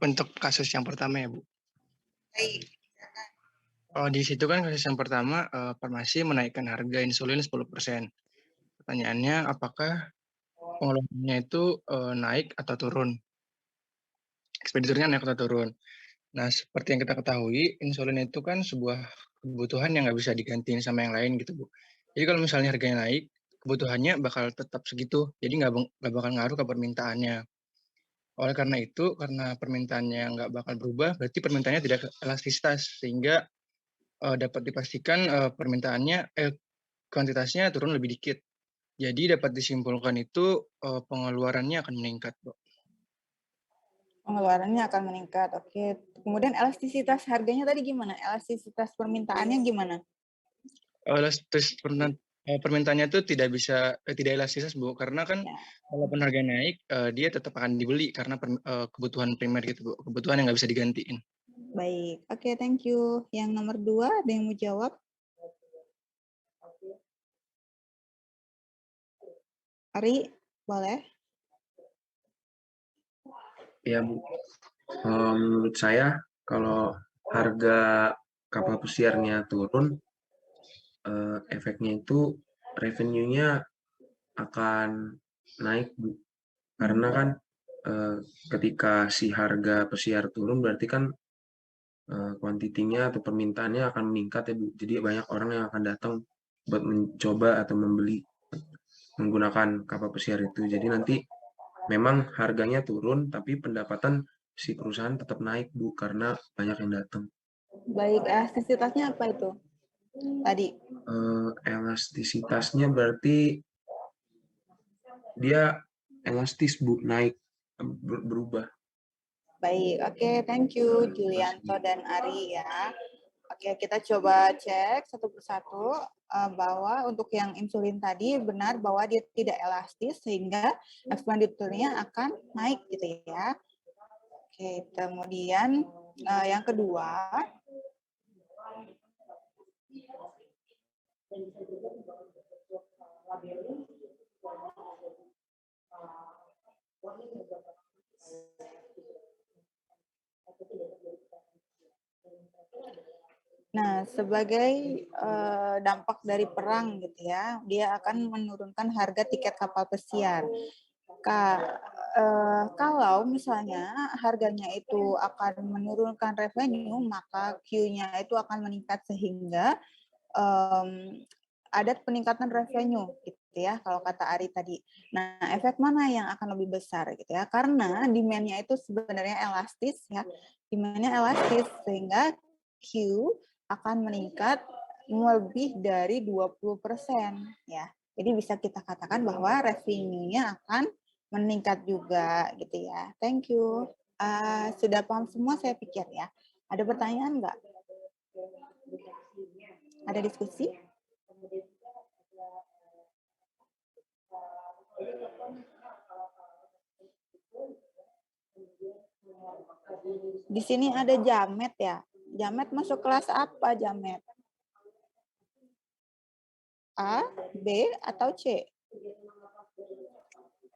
Untuk kasus yang pertama ya, Bu. Baik. Di situ kan kasus yang pertama, farmasi menaikkan harga insulin 10%. Pertanyaannya apakah pengeluarannya itu, naik atau turun? Ekspediturnya naik atau turun? Nah, seperti yang kita ketahui, insulin itu kan sebuah kebutuhan yang nggak bisa digantiin sama yang lain gitu, Bu. Jadi kalau misalnya harganya naik, kebutuhannya bakal tetap segitu, jadi nggak bakal ngaruh ke permintaannya. Oleh karena itu, karena permintaannya nggak bakal berubah, berarti permintaannya tidak elastisitas, sehingga dapat dipastikan kuantitasnya turun lebih dikit. Jadi dapat disimpulkan itu pengeluarannya akan meningkat, Bu. Pengeluarannya akan meningkat. Oke. Kemudian elastisitas harganya tadi gimana? Elastisitas permintaannya gimana? Elastis permintaannya itu tidak elastis, Bu, karena kan Ya, walaupun harga naik, dia tetap akan dibeli karena kebutuhan primer gitu, Bu, kebutuhan yang nggak bisa digantiin. baik. Oke, thank you. Yang nomor 2, ada yang mau jawab? Ari, boleh? Ya, Bu. Menurut saya, kalau harga kapal pesiarnya turun, efeknya itu revenue-nya akan naik, Bu. Karena kan ketika si harga pesiar turun, berarti kan kuantitinya atau permintaannya akan meningkat ya, Bu. Jadi banyak orang yang akan datang buat mencoba atau membeli menggunakan kapal pesiar itu. Jadi nanti memang harganya turun, tapi pendapatan si perusahaan tetap naik, Bu, karena banyak yang datang. Baik, elastisitasnya apa itu? Tadi. Elastisitasnya berarti dia elastis, Bu, naik, berubah. Baik, oke, thank you Julianto dan Ari ya. Oke, kita coba cek satu persatu bahwa untuk yang insulin tadi benar bahwa dia tidak elastis sehingga ekspenditurnya akan naik gitu ya. Oke, kemudian yang kedua, nah, sebagai dampak dari perang gitu ya, dia akan menurunkan harga tiket kapal pesiar. Kalau misalnya harganya itu akan menurunkan revenue, maka Q-nya itu akan meningkat sehingga ada peningkatan revenue gitu ya, kalau kata Ari tadi. Nah, efek mana yang akan lebih besar gitu ya? Karena demand-nya itu sebenarnya elastis ya, demand-nya elastis sehingga Q akan meningkat lebih dari 20% ya. Jadi bisa kita katakan bahwa revenue-nya akan meningkat juga gitu ya. Thank you. Sudah paham semua saya pikir ya. Ada pertanyaan nggak? Ada diskusi? Di sini ada Jamet ya. Jamet masuk kelas apa Jamet? A, B, atau C?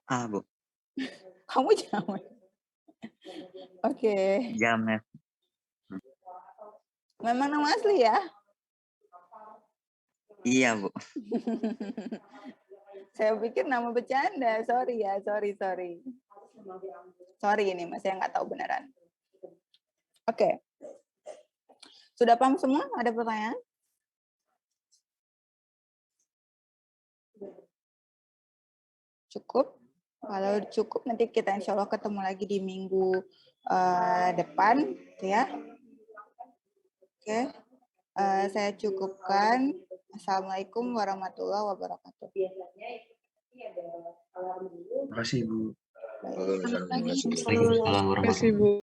A, Bu. Kamu Jamet. Oke. Jamet. Memang nama asli ya? Iya, Bu. Saya pikir nama bercanda. Sorry ya, sorry. Sorry ini, Mas, saya nggak tahu beneran. Oke. Sudah paham semua? Ada pertanyaan? Cukup? Kalau cukup nanti kita insya Allah ketemu lagi di minggu depan, ya. Oke. Saya cukupkan. Assalamualaikum warahmatullahi wabarakatuh. Terima kasih, Bu. Baik. Selamat pagi. Waalaikumsalam warahmatullahi wabarakatuh.